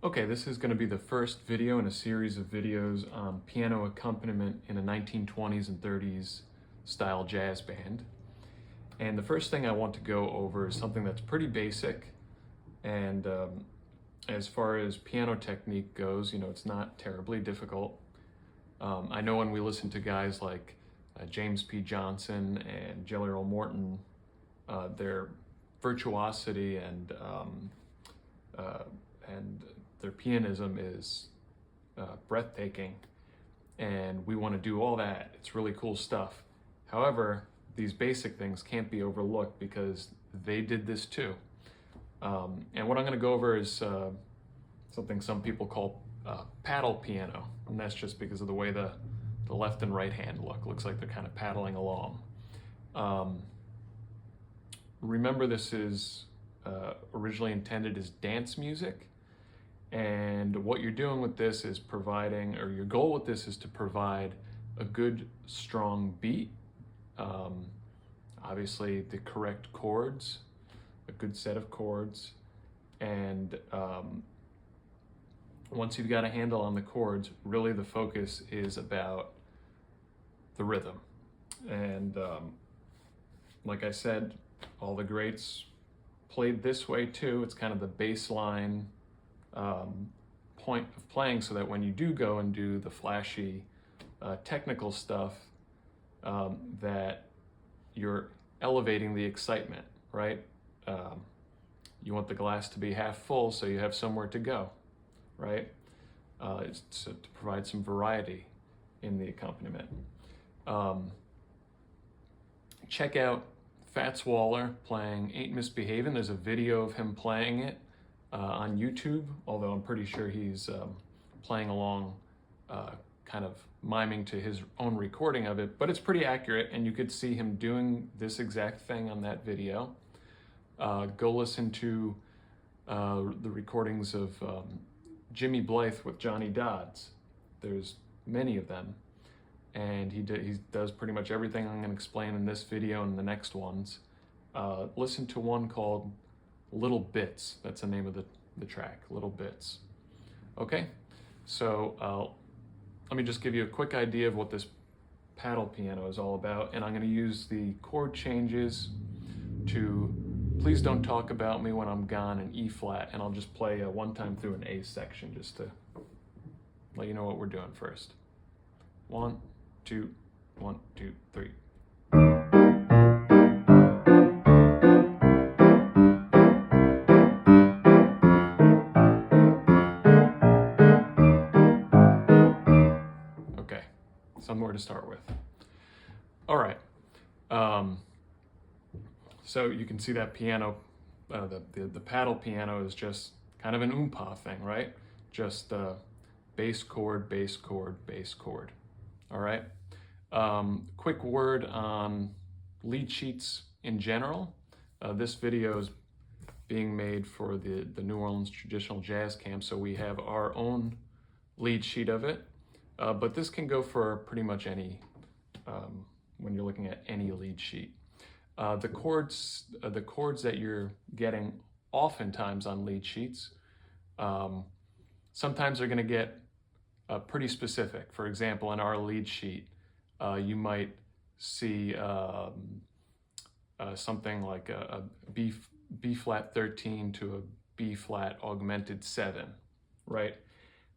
Okay, this is going to be the first video in a series of videos on piano accompaniment in a 1920s and 30s style jazz band. And the first thing I want to go over is something that's pretty basic, and as far as piano technique goes, it's not terribly difficult. I know when we listen to guys like James P. Johnson and Jelly Roll Morton, their virtuosity and their pianism is breathtaking, and we want to do all that. It's really cool stuff. However, these basic things can't be overlooked because they did this too. And what I'm going to go over is something some people call paddle piano, and that's just because of the way the left and right hand looks like they're kind of paddling along. Remember, this is originally intended as dance music, and what you're doing with this is providing, or your goal with this is to provide a good strong beat, obviously the correct chords, a good set of chords, and once you've got a handle on the chords, really the focus is about the rhythm. And like I said, all the greats played this way too. It's kind of the baseline point of playing, so that when you do go and do the flashy technical stuff, that you're elevating the excitement, right? You want the glass to be half full so you have somewhere to go, right? It's to provide some variety in the accompaniment. Check out Fats Waller playing Ain't Misbehavin'. There's a video of him playing it on YouTube, although I'm pretty sure he's playing along, kind of miming to his own recording of it, but it's pretty accurate, and you could see him doing this exact thing on that video. Go listen to the recordings of Jimmy Blythe with Johnny Dodds. There's many of them, and he does pretty much everything I'm going to explain in this video and the next ones. Listen to one called Little Bits. That's the name of the track, Little Bits. Okay, so let me just give you a quick idea of what this paddle piano is all about, and I'm going to use the chord changes to Please Don't Talk About Me When I'm Gone in E flat, and I'll just play one time through an A section just to let you know what we're doing first. 1, 2, 1, 2, 3. Okay, somewhere to start with. All right. So you can see that piano, the paddle piano is just kind of an oompa thing, right? Just bass chord, bass chord, bass chord. All right. Quick word on lead sheets in general. This video is being made for the New Orleans Traditional Jazz Camp, so we have our own lead sheet of it. But this can go for pretty much any, when you're looking at any lead sheet. The chords that you're getting oftentimes on lead sheets, sometimes they're going to get pretty specific. For example, in our lead sheet, you might see something like a B flat 13 to a B flat augmented 7, right?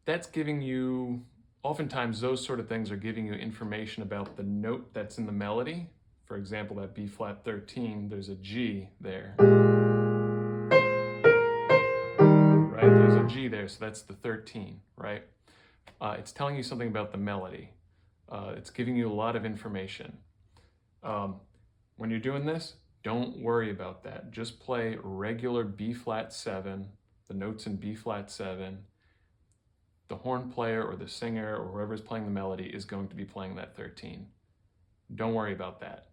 That's giving you, oftentimes those sort of things are giving you information about the note that's in the melody. For example, that B flat 13, there's a G there. Right, there's a G there, so that's the 13, right? It's telling you something about the melody. It's giving you a lot of information. When you're doing this, don't worry about that. Just play regular B flat 7, the notes in B flat 7. The horn player or the singer or whoever's playing the melody is going to be playing that 13. Don't worry about that.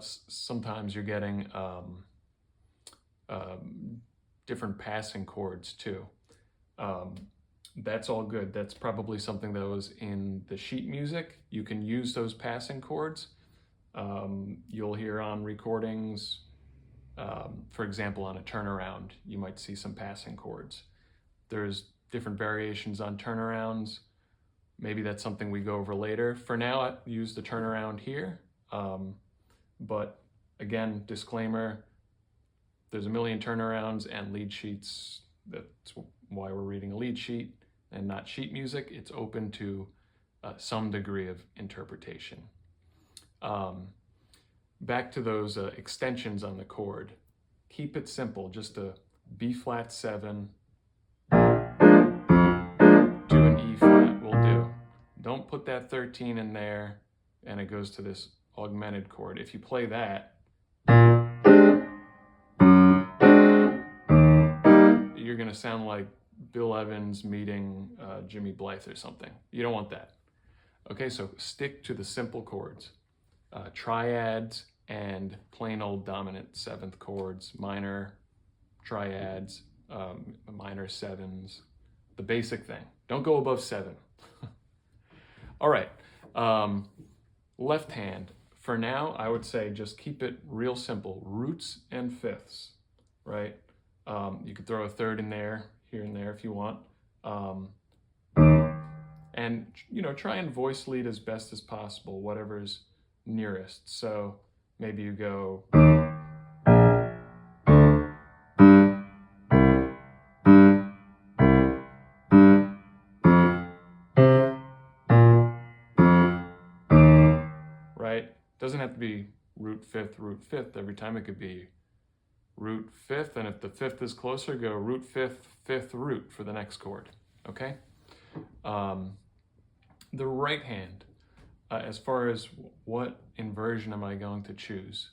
Sometimes you're getting different passing chords too. That's all good. That's probably something that was in the sheet music. You can use those passing chords. You'll hear on recordings For example, on a turnaround, you might see some passing chords. There's different variations on turnarounds. Maybe that's something we go over later. For now, I use the turnaround here. But again, disclaimer, there's a million turnarounds and lead sheets. That's why we're reading a lead sheet and not sheet music. It's open to some degree of interpretation. Back to those extensions on the chord. Keep it simple, just a B flat 7 to an E flat will do. Don't put that 13 in there and it goes to this augmented chord. If you play that, you're gonna sound like Bill Evans meeting Jimmy Blythe or something. You don't want that. Okay, so stick to the simple chords. Triads and plain old dominant 7th chords, minor triads, minor 7s, the basic thing. Don't go above 7. All right, left hand. For now, I would say just keep it real simple, roots and fifths, right? You could throw a third in there, here and there if you want. And, you know, try and voice lead as best as possible, whatever's nearest. So maybe you go, right? Doesn't have to be root fifth every time. It could be root fifth, and if the fifth is closer, go root fifth root for the next chord, okay? The right hand, as far as what inversion am I going to choose?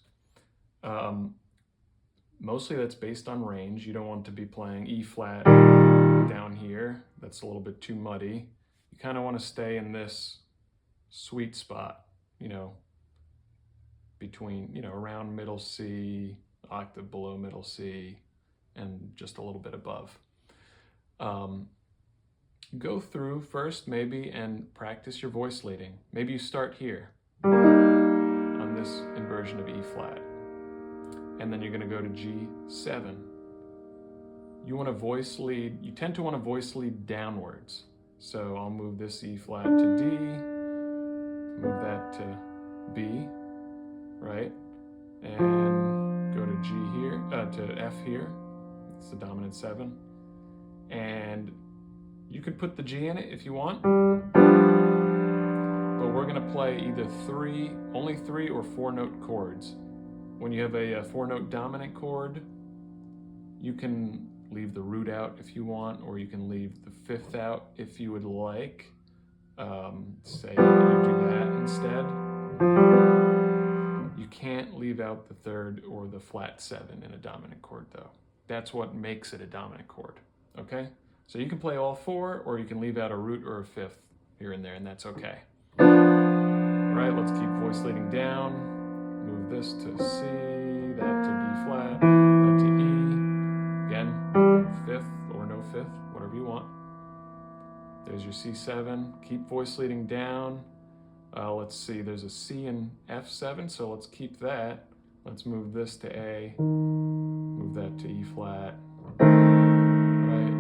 Mostly that's based on range. You don't want to be playing E flat down here. That's a little bit too muddy. You kind of want to stay in this sweet spot, you know, between, you know, around middle C, octave below middle C, and just a little bit above. Go through first maybe and practice your voice leading. Maybe you start here on this inversion of E flat, and then you're going to go to G7. You want to voice lead, you tend to want to voice lead downwards. So I'll move this E flat to D, move that to B, right? And go to G here, to F here. It's the dominant 7. And you could put the G in it if you want, but we're gonna play either only 3 or 4 note chords. When you have a 4 note dominant chord, you can leave the root out if you want, or you can leave the 5th out if you would like. Say you do that instead. You can't leave out the 3rd or the flat 7 in a dominant chord though. That's what makes it a dominant chord, okay? So you can play all 4, or you can leave out a root or a 5th here and there, and that's okay. All right, let's keep voice leading down. Move this to C, that to B flat, that to E. Again, 5th or no 5th, whatever you want. There's your C7. Keep voice leading down. Let's see, there's a C and F7, so let's keep that. Let's move this to A, move that to E flat, right?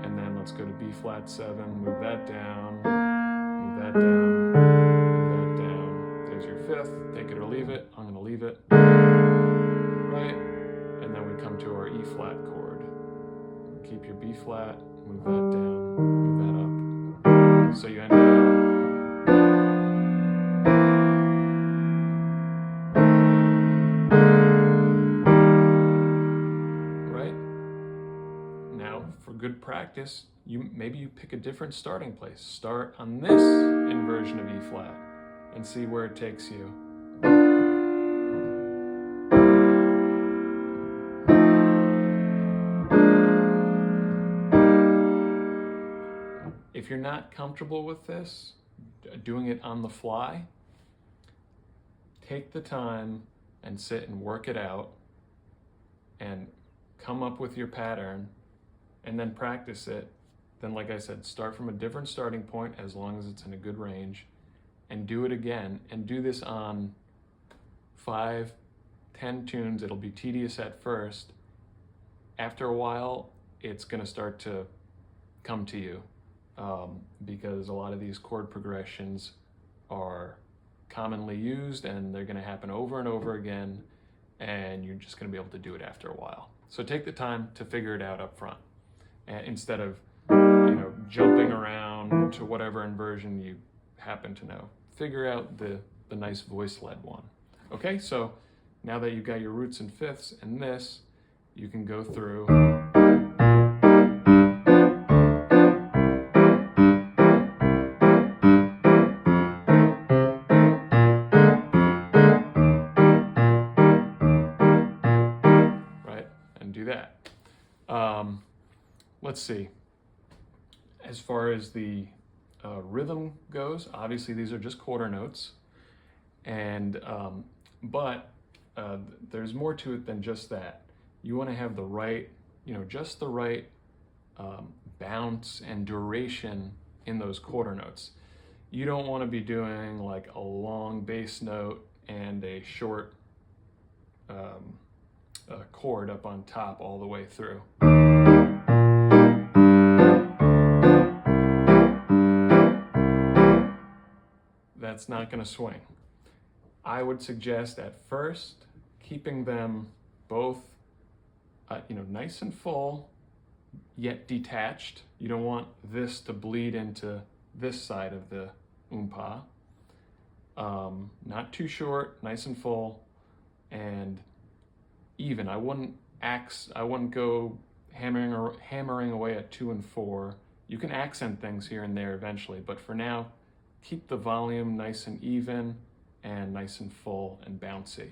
And then let's go to B flat 7, move that down, move that down, move that down. There's your 5th, take it or leave it. I'm gonna leave it, right? And then we come to our E flat chord. Keep your B flat, move that down, move that up. So you end up, good practice, maybe you pick a different starting place. Start on this inversion of E flat and see where it takes you. If you're not comfortable with this, doing it on the fly, take the time and sit and work it out and come up with your pattern, and then practice it. Then, like I said, start from a different starting point as long as it's in a good range, and do it again, and do this on 5, 10 tunes, it'll be tedious at first. After a while, it's going to start to come to you, because a lot of these chord progressions are commonly used and they're going to happen over and over again, and you're just going to be able to do it after a while. So take the time to figure it out up front, and instead of jumping around to whatever inversion you happen to know. Figure out the nice voice-led one. Okay, so now that you've got your roots and fifths and this, you can go through. Right, and do that. Let's see. As far as the rhythm goes, obviously these are just quarter notes, and but there's more to it than just that. You want to have the right, just the right bounce and duration in those quarter notes. You don't want to be doing like a long bass note and a short chord up on top all the way through. That's not going to swing. I would suggest at first keeping them both nice and full, yet detached. You don't want this to bleed into this side of the oompa. Not too short, nice and full, and even. I wouldn't go hammering away at 2 and 4. You can accent things here and there eventually, but for now, keep the volume nice and even and nice and full and bouncy.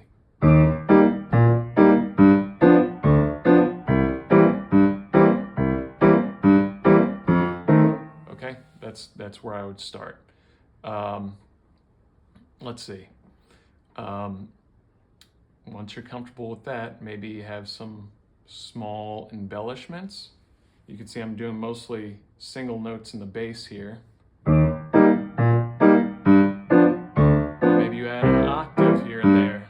Okay, that's where I would start. Let's see. Once you're comfortable with that, maybe you have some small embellishments. You can see I'm doing mostly single notes in the bass here. Maybe you add an octave here and there.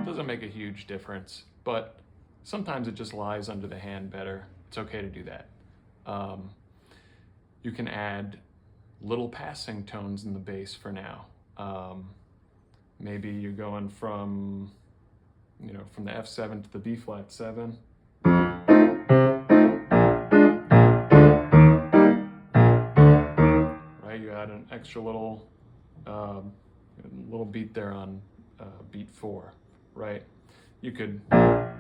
Doesn't make a huge difference, but sometimes it just lies under the hand better. It's okay to do that. You can add little passing tones in the bass for now. Maybe you're going from the F7 to the B flat 7. Right, you add an extra little beat there on beat 4, right? You could, I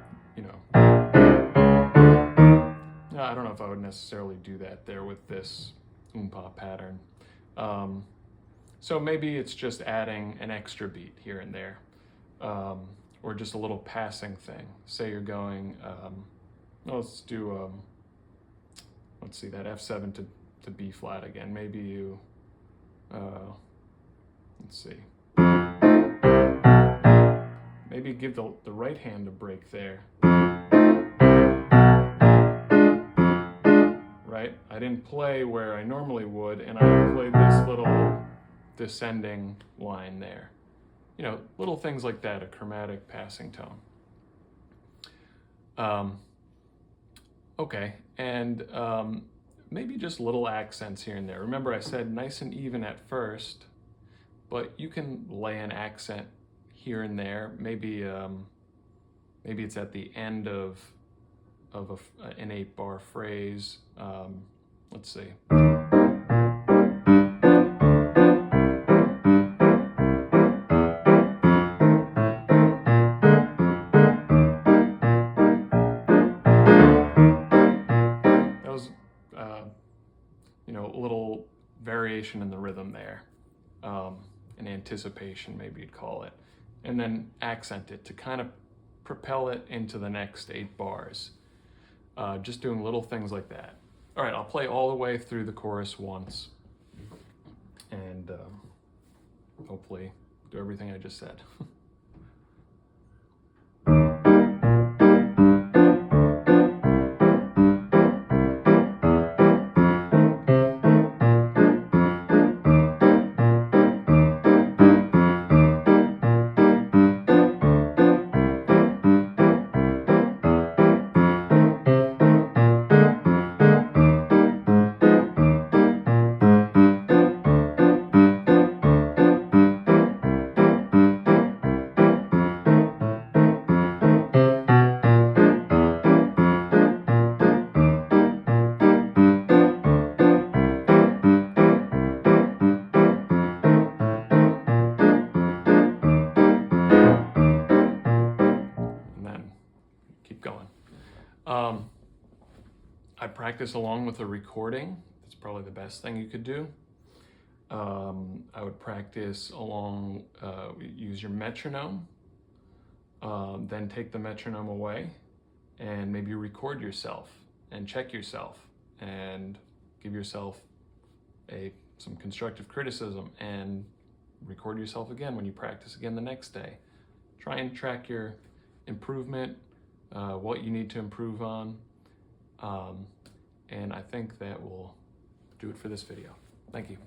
don't know if I would necessarily do that there with this oompa pattern. So maybe it's just adding an extra beat here and there, or just a little passing thing. Say you're going, let's do, let's see, that F7 to B flat again. Maybe you, let's see. Maybe give the right hand a break there. Right? I didn't play where I normally would, and I played this little descending line there. Little things like that, a chromatic passing tone. Okay, and maybe just little accents here and there. Remember I said nice and even at first, but you can lay an accent here and there. Maybe it's at the end of an 8-bar phrase. Let's see. That was, a little variation in the rhythm there. An anticipation, maybe you'd call it. And then accent it to kind of propel it into the next 8 bars. Just doing little things like that. All right, I'll play all the way through the chorus once, and hopefully do everything I just said. practice along with a recording. That's probably the best thing you could do. I would practice along, use your metronome, then take the metronome away and maybe record yourself and check yourself and give yourself some constructive criticism and record yourself again when you practice again the next day. Try and track your improvement, what you need to improve on, and I think that will do it for this video. Thank you.